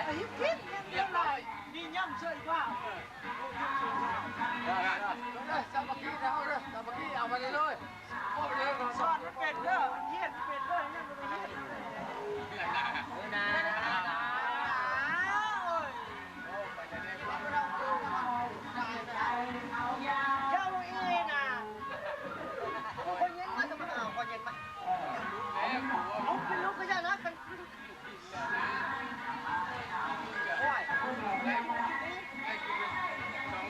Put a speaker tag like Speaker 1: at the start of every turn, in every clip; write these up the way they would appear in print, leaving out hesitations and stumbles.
Speaker 1: ไอ้พิษเรียบร้อยนี่ย่ำเชื่อว่าได้สามัคคีนะเอาเลยสามัคคีเอาไปเลยเอาไปเลยสอนเป็นเด้อเฮียนเป็นเด้อนั่นเป็นเฮียนนะเจ้าอีน่ะคนเย็นมาจะมาเอาคนเย็นมาเอาเป็นลูกก็จะนะเป็น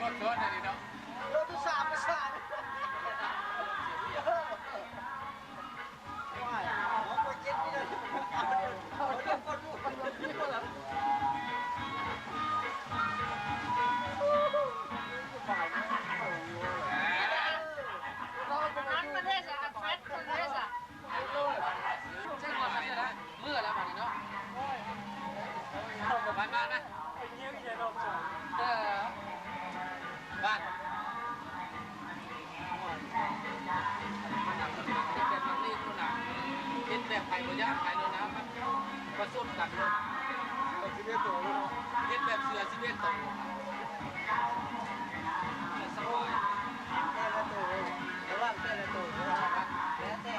Speaker 2: รถชนอะไรเนาะ
Speaker 1: รถตู้สามประสานว้ายเอาไปเจ็ดนี่เลยเอาเรื่องคนรู้คนรู้ที่คนหลังฝ่ายนั้นเราเป็นนั้นประเทศอะเฟสประเทศอะใช่ก่อนนี่นะเมื่อแล้วมันเนาะบ้านนะเงี้ยเงี้ยเราจ้ะบ้านเป็นแบบนี้นู่นน่ะเห็นแบบไข่บะย่างไข่เลยนะผสมกันเลย11 ตัวเลยเนาะเห็นแบบเสือ11 ตัวสบายแต่ละตัวแต่ว่าแต่ละตัวแล้วแต่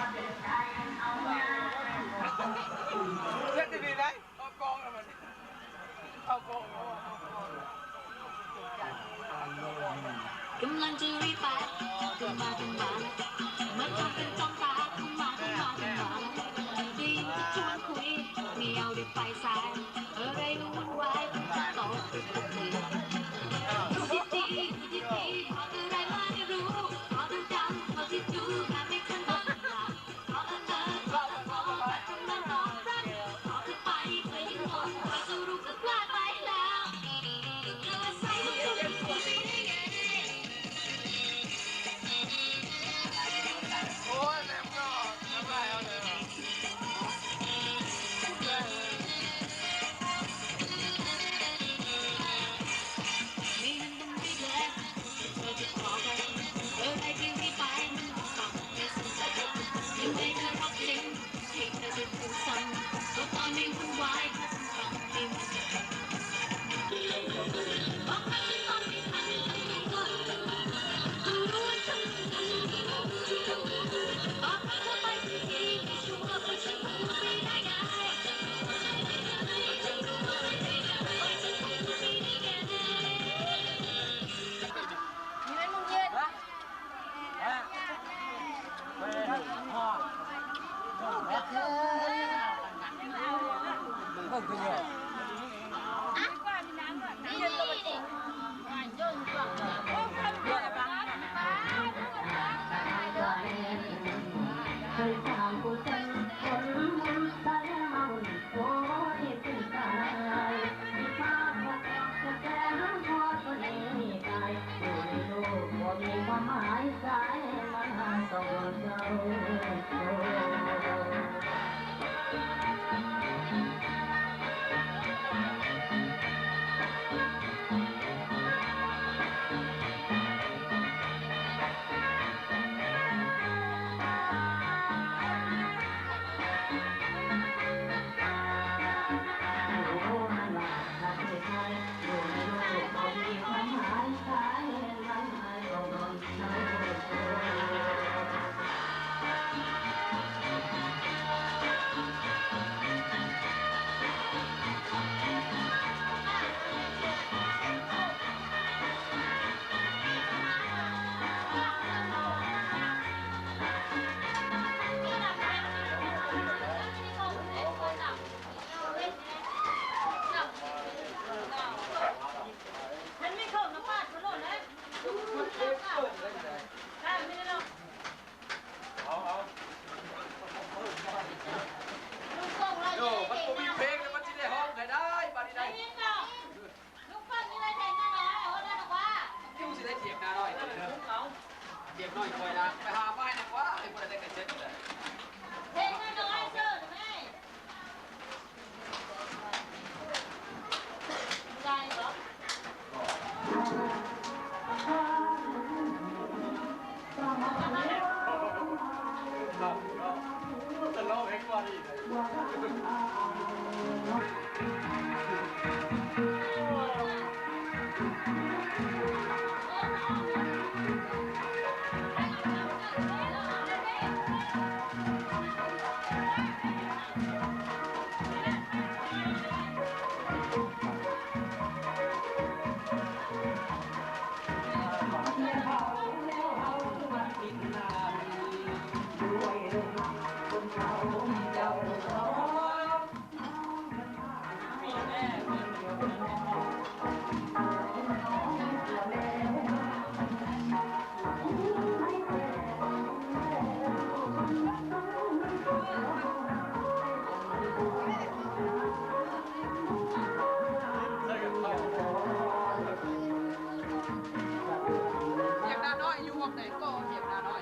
Speaker 1: เช็ดดีๆได้เอากองแล้วมันเอากอง
Speaker 3: กำลังจะรีบไปขึ้นมามันทำเป็นจ้องตาขึ้นมาดีจะชวนคุยไม่เอารีบไปสายอะไรก็วุ่นวายต่อดีขออะไรมาไม่รู้ขอดูจังขอที่ดูแต่ไม่ทันตั้งหลักขอขอทำมันร้องรักขอขึ้นไปเคยยิ่งมองขอจะรู้ก็กล้าไปแล้วใส่ลูกเล่นหัวไม่ได้ไง
Speaker 2: โอ้ยแม่ก็ทำไรเอาเลย
Speaker 1: เหยียบหน้าน้อยอยู่วงไหนก็เหยียบหน้าน้อย